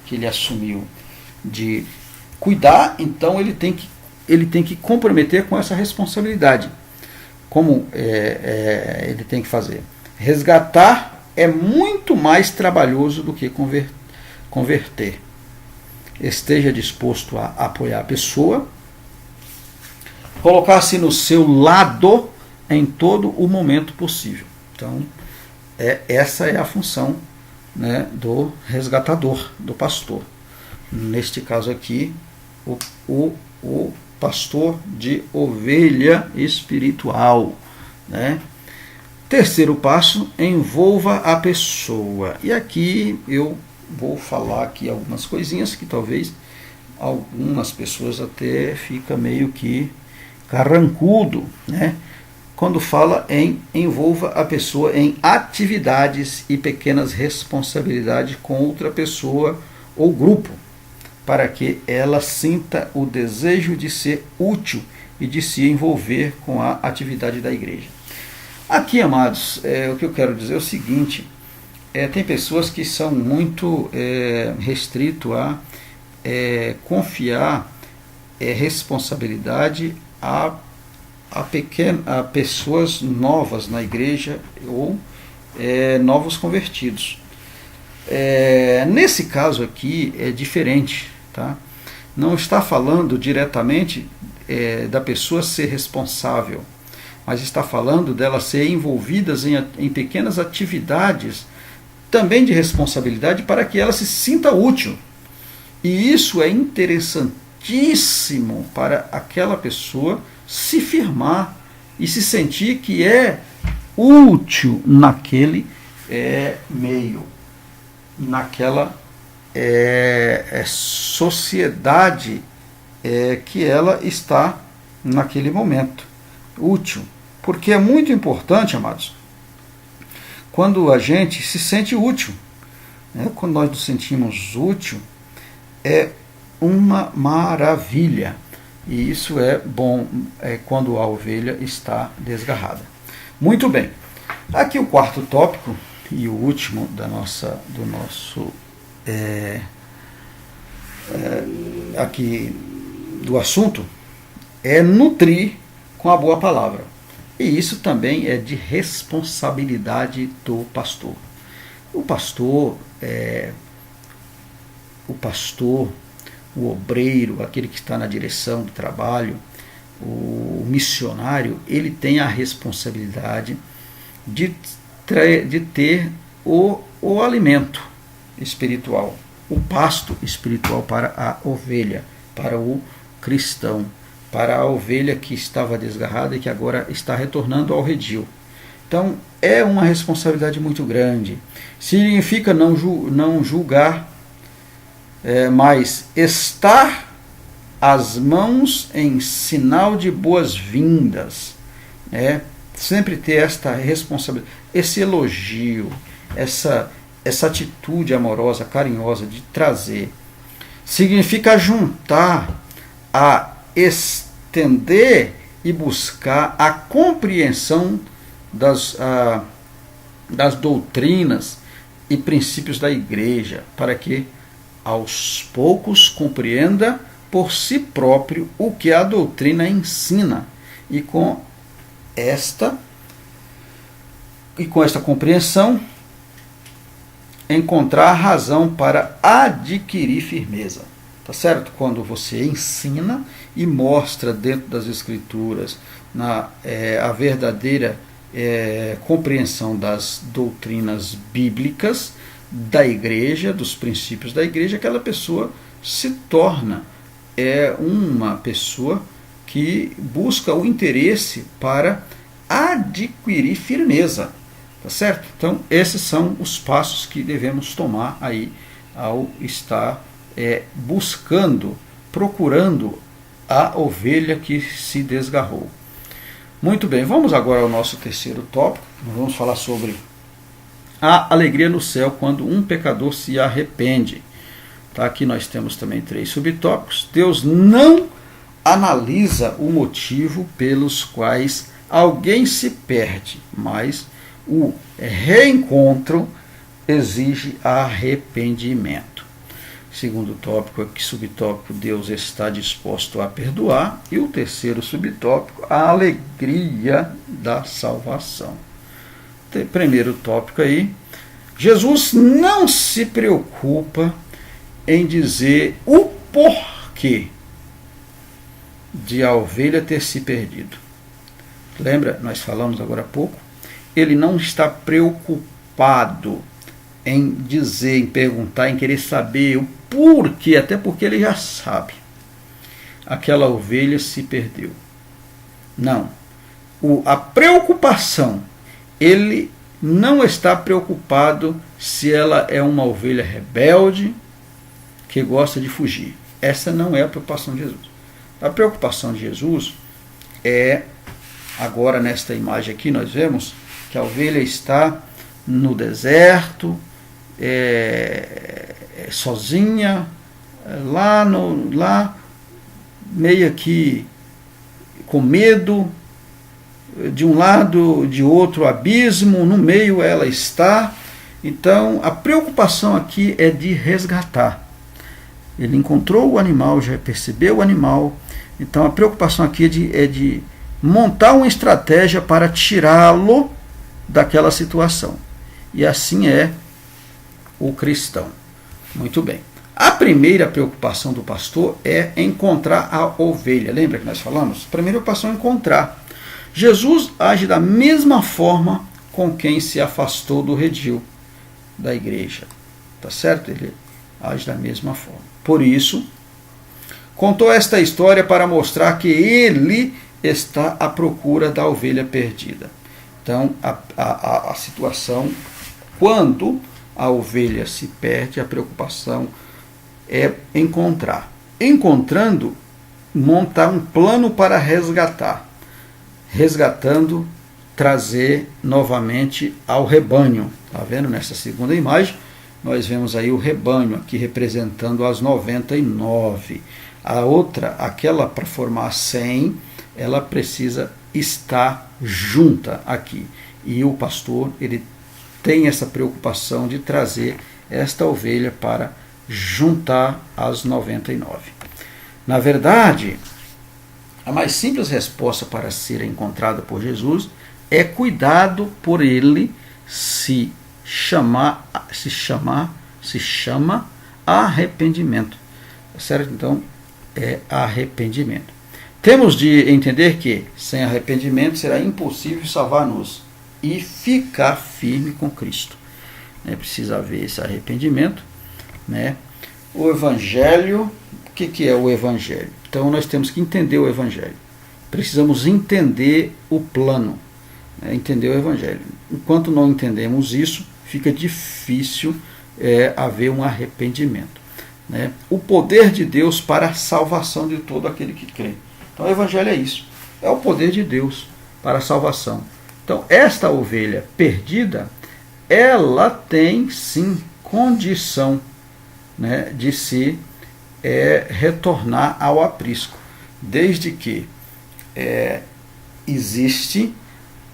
que ele assumiu de cuidar, então ele tem que comprometer com essa responsabilidade. Como ele tem que fazer? Resgatar é muito mais trabalhoso do que converter. Esteja disposto a apoiar a pessoa, colocar-se no seu lado em todo o momento possível. Então, essa é a função, né, do resgatador, do pastor. Neste caso aqui, o pastor de ovelha espiritual, né? Terceiro passo, envolva a pessoa. E aqui eu vou falar aqui algumas coisinhas que talvez algumas pessoas até fica meio que carrancudo, né? Quando fala em envolva a pessoa em atividades e pequenas responsabilidades com outra pessoa ou grupo, para que ela sinta o desejo de ser útil e de se envolver com a atividade da igreja. Aqui, amados, o que eu quero dizer é o seguinte, tem pessoas que são muito restritos a confiar responsabilidade a pessoas novas na igreja ou novos convertidos. Nesse caso aqui é diferente, tá? Não está falando diretamente da pessoa ser responsável, mas está falando delas ser envolvidas em pequenas atividades também de responsabilidade para que ela se sinta útil. E isso é interessantíssimo para aquela pessoa se firmar e se sentir que é útil naquele meio, naquela sociedade que ela está naquele momento. Útil. Porque é muito importante, amados, quando a gente se sente útil, né? Quando nós nos sentimos útil, é uma maravilha. E isso é bom quando a ovelha está desgarrada. Muito bem. Aqui o quarto tópico e o último do nosso aqui do assunto é nutrir com a boa palavra. E isso também é de responsabilidade do pastor. O pastor, o obreiro, aquele que está na direção do trabalho, o missionário, ele tem a responsabilidade de ter o alimento espiritual, o pasto espiritual para a ovelha, para o cristão, para a ovelha que estava desgarrada e que agora está retornando ao redil. Então, é uma responsabilidade muito grande. Significa não julgar, mas estar as mãos em sinal de boas-vindas. Sempre ter esta responsabilidade, esse elogio, essa atitude amorosa, carinhosa de trazer. Significa juntar, a estender e buscar a compreensão das doutrinas e princípios da igreja, para que aos poucos compreenda por si próprio o que a doutrina ensina, e com esta compreensão encontrar razão para adquirir firmeza. Tá certo? Quando você ensina e mostra dentro das Escrituras a verdadeira compreensão das doutrinas bíblicas da igreja, dos princípios da igreja, aquela pessoa se torna uma pessoa que busca o interesse para adquirir firmeza. Tá certo? Então, esses são os passos que devemos tomar aí ao estar procurando a ovelha que se desgarrou. Muito bem, vamos agora ao nosso terceiro tópico. Nós vamos falar sobre a alegria no céu quando um pecador se arrepende. Tá? Aqui nós temos também 3 subtópicos. Deus não analisa o motivo pelos quais alguém se perde, mas o reencontro exige arrependimento. Segundo tópico, aqui subtópico, Deus está disposto a perdoar. E o terceiro subtópico, a alegria da salvação. Primeiro tópico aí, Jesus não se preocupa em dizer o porquê de a ovelha ter se perdido. Lembra, nós falamos agora há pouco, ele não está preocupado em dizer, em perguntar, em querer saber o porquê, até porque ele já sabe. Aquela ovelha se perdeu. Não. A preocupação, ele não está preocupado se ela é uma ovelha rebelde que gosta de fugir. Essa não é a preocupação de Jesus. A preocupação de Jesus é, agora nesta imagem aqui nós vemos que a ovelha está no deserto, sozinha, lá meio que com medo, de um lado, de outro abismo, no meio ela está. Então a preocupação aqui é de resgatar. Ele encontrou o animal, já percebeu o animal, então a preocupação aqui é de montar uma estratégia para tirá-lo daquela situação. E assim é o cristão. Muito bem. A primeira preocupação do pastor é encontrar a ovelha. Lembra que nós falamos? A primeira preocupação é encontrar. Jesus age da mesma forma com quem se afastou do redil da igreja. Tá certo? Ele age da mesma forma. Por isso, contou esta história para mostrar que ele está à procura da ovelha perdida. Então, a situação, quando a ovelha se perde, a preocupação é encontrar. Encontrando, montar um plano para resgatar. Resgatando, trazer novamente ao rebanho. Está vendo? Nessa segunda imagem, nós vemos aí o rebanho aqui representando as 99. A outra, aquela para formar 100, ela precisa estar junta aqui. E o pastor, ele tem essa preocupação de trazer esta ovelha para juntar as 99. Na verdade, A mais simples resposta para ser encontrada por Jesus é cuidado por ele se chama arrependimento. Certo? Então, é arrependimento. Temos de entender que, sem arrependimento, será impossível salvar-nos e ficar firme com Cristo. Precisa haver esse arrependimento. Né? O Evangelho, o que é o Evangelho? Então, nós temos que entender o Evangelho. Precisamos entender o plano, entender o Evangelho. Enquanto não entendemos isso, fica difícil haver um arrependimento. Né? O poder de Deus para a salvação de todo aquele que crê. Então o Evangelho é isso, é o poder de Deus para a salvação. Então esta ovelha perdida, ela tem sim condição, né, de se retornar ao aprisco, desde que existe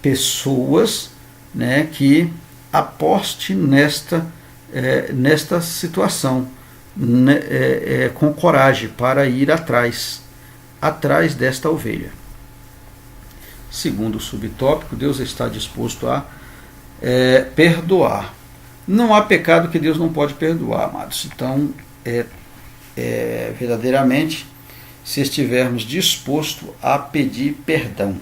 pessoas, né, que aposte nesta situação, né, com coragem para ir atrás desta ovelha. Segundo o subtópico, Deus está disposto a perdoar. Não há pecado que Deus não pode perdoar, amados. Então, verdadeiramente, se estivermos dispostos a pedir perdão.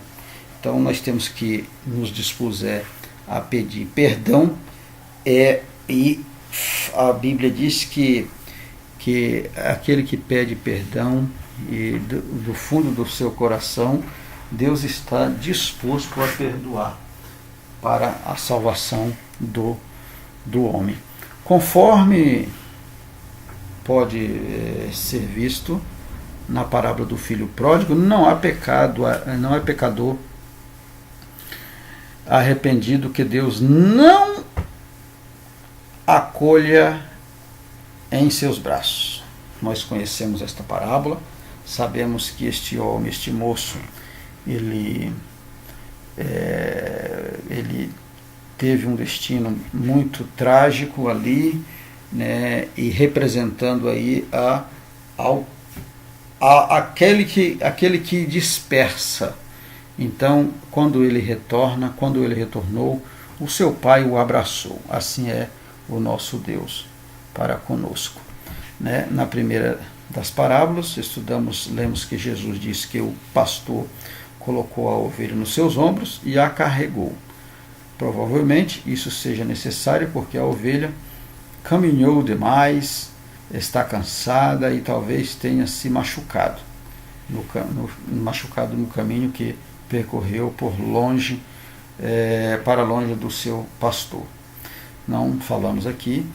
Então, nós temos que nos dispuser a pedir perdão, e a Bíblia diz que aquele que pede perdão e do fundo do seu coração, Deus está disposto a perdoar para a salvação do homem. Conforme pode ser visto na parábola do filho pródigo, não é pecador arrependido que Deus não acolha em seus braços. Nós conhecemos esta parábola, sabemos que este homem, este moço, ele teve um destino muito trágico ali, né, e representando aí aquele que dispersa. Então, quando ele retornou, o seu pai o abraçou. Assim é o nosso Deus para conosco. Né? Na primeira das parábolas, lemos que Jesus disse que o pastor colocou a ovelha nos seus ombros e a carregou. Provavelmente isso seja necessário porque a ovelha caminhou demais, está cansada e talvez tenha se machucado no caminho que percorreu para longe do seu pastor. Não falamos aqui,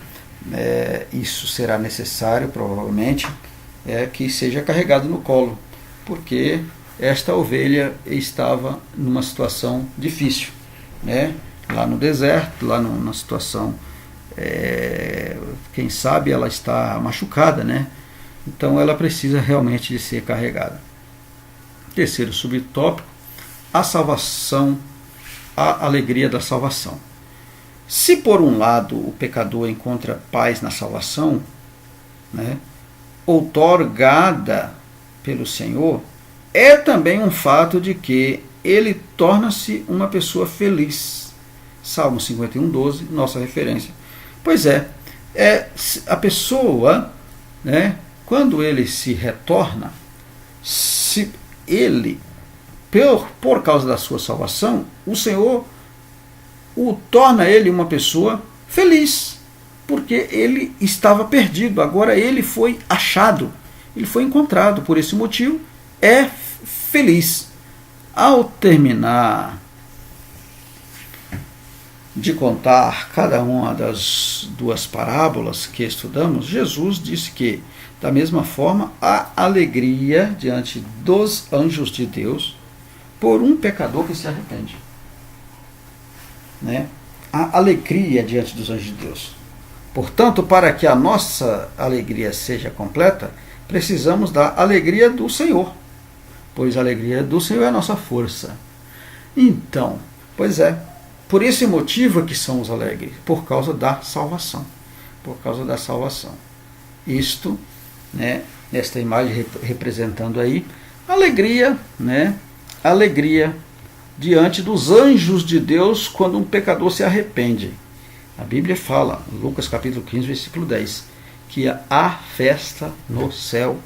isso será necessário provavelmente que seja carregado no colo, porque esta ovelha estava numa situação difícil, né? Lá no deserto, lá numa situação, quem sabe ela está machucada, né? Então ela precisa realmente de ser carregada. Terceiro subtópico, a salvação, a alegria da salvação. Se por um lado o pecador encontra paz na salvação, né, outorgada pelo Senhor, é também um fato de que ele torna-se uma pessoa feliz. Salmo 51:12, nossa referência. Pois a pessoa, né, quando ele se retorna, se ele, por causa da sua salvação, o Senhor o torna ele uma pessoa feliz, porque ele estava perdido, agora ele foi achado, ele foi encontrado, por esse motivo é feliz. Ao terminar de contar cada uma das duas parábolas que estudamos, Jesus disse que, da mesma forma, há alegria diante dos anjos de Deus por um pecador que se arrepende. Né? Há alegria diante dos anjos de Deus. Portanto, para que a nossa alegria seja completa, precisamos da alegria do Senhor, pois a alegria do Senhor é a nossa força. Então, por esse motivo que somos alegres, por causa da salvação. Por causa da salvação. Isto, né, nesta imagem representando aí Alegria, né? Alegria diante dos anjos de Deus quando um pecador se arrepende. A Bíblia fala, Lucas capítulo 15, versículo 10, que há festa no céu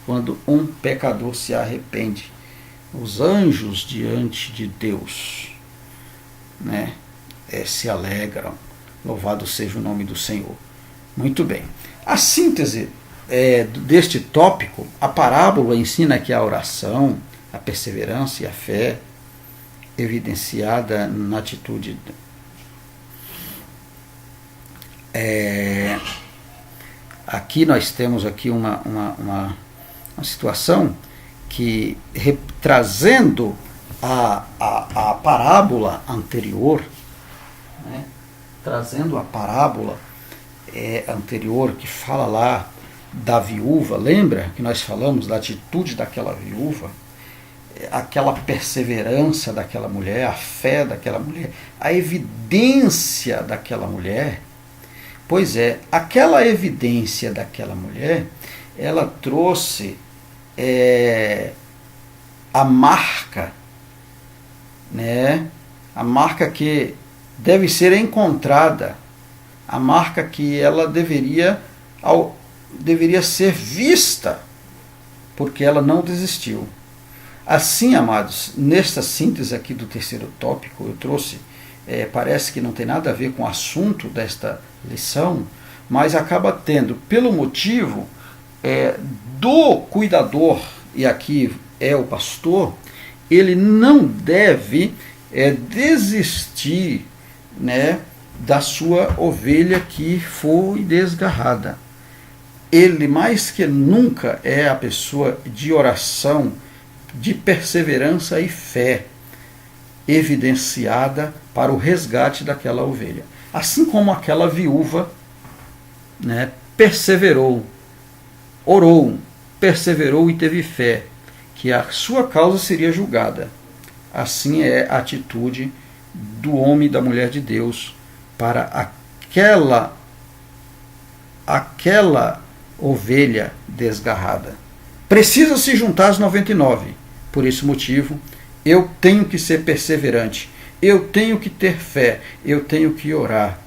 quando um pecador se arrepende. Os anjos diante de Deus, né, se alegram. Louvado seja o nome do Senhor. Muito bem. A síntese deste tópico, a parábola ensina que a oração, a perseverança e a fé, evidenciada na atitude. Aqui nós temos aqui uma situação que, trazendo a parábola anterior, né, trazendo a parábola anterior que fala lá da viúva, lembra que nós falamos da atitude daquela viúva, aquela perseverança daquela mulher, a fé daquela mulher, a evidência daquela mulher. Pois é, aquela evidência daquela mulher, ela trouxe a marca, né? A marca que deve ser encontrada, a marca que ela deveria ser vista, porque ela não desistiu. Assim, amados, nesta síntese aqui do terceiro tópico, eu trouxe, parece que não tem nada a ver com o assunto desta lição, mas acaba tendo, pelo motivo do cuidador, e aqui é o pastor, ele não deve desistir, né, da sua ovelha que foi desgarrada. Ele, mais que nunca, é a pessoa de oração, de perseverança e fé, evidenciada para o resgate daquela ovelha. Assim como aquela viúva, né, perseverou, orou, perseverou e teve fé, que a sua causa seria julgada. Assim é a atitude do homem e da mulher de Deus para aquela ovelha desgarrada. Precisa se juntar às 99. Por esse motivo, eu tenho que ser perseverante, eu tenho que ter fé, eu tenho que orar.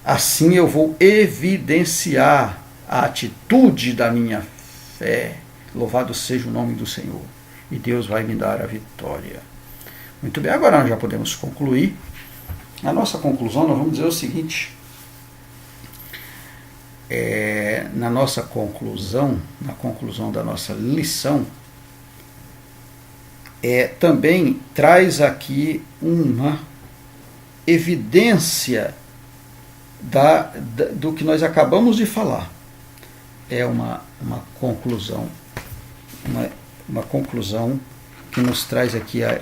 Assim eu vou evidenciar a atitude da minha fé. Louvado seja o nome do Senhor. E Deus vai me dar a vitória. Muito bem, agora nós já podemos concluir. Na nossa conclusão, nós vamos dizer o seguinte. Na nossa conclusão, na conclusão da nossa lição, também traz aqui uma evidência do que nós acabamos de falar. É uma conclusão, uma conclusão que nos traz aqui a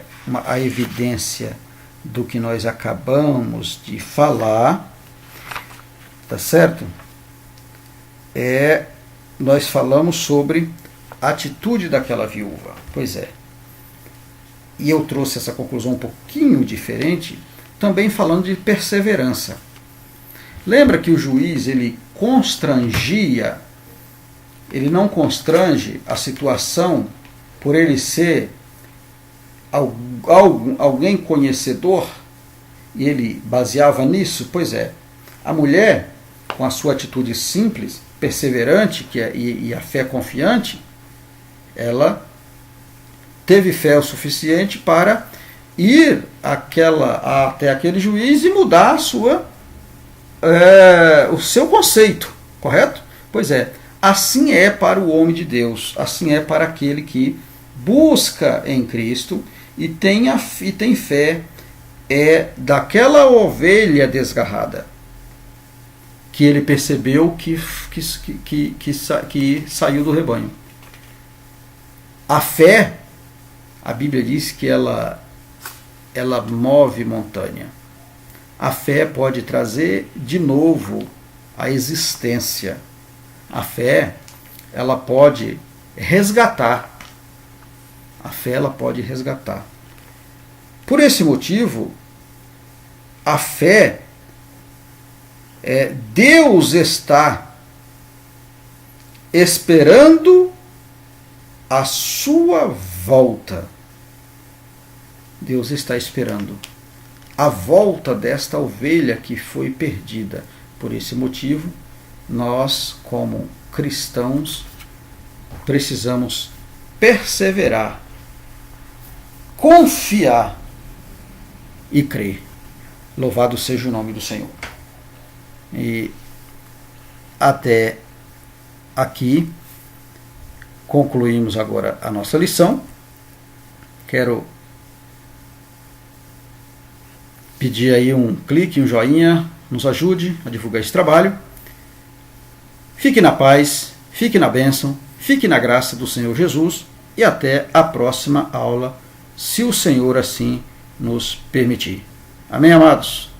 evidência do que nós acabamos de falar, tá certo? Nós falamos sobre a atitude daquela viúva. Pois é. E eu trouxe essa conclusão um pouquinho diferente, também falando de perseverança. Lembra que o juiz, ele não constrange a situação por ele ser alguém conhecedor, e ele baseava nisso? Pois é, a mulher, com a sua atitude simples, perseverante e a fé confiante, ela teve fé o suficiente para ir até aquele juiz e mudar o seu conceito, correto? Pois é, assim é para o homem de Deus, assim é para aquele que busca em Cristo e tem fé daquela ovelha desgarrada, que ele percebeu que saiu do rebanho. A fé, a Bíblia diz que ela move montanha. A fé pode trazer de novo a existência. A fé, ela pode resgatar. A fé, ela pode resgatar. Por esse motivo, a fé, Deus está esperando a sua volta. Deus está esperando a volta desta ovelha que foi perdida. Por esse motivo, nós, como cristãos, precisamos perseverar, confiar e crer. Louvado seja o nome do Senhor. E até aqui concluímos agora a nossa lição. Quero pedir aí um clique, um joinha, nos ajude a divulgar esse trabalho. Fique na paz, fique na bênção, fique na graça do Senhor Jesus e até a próxima aula, se o Senhor assim nos permitir. Amém, amados?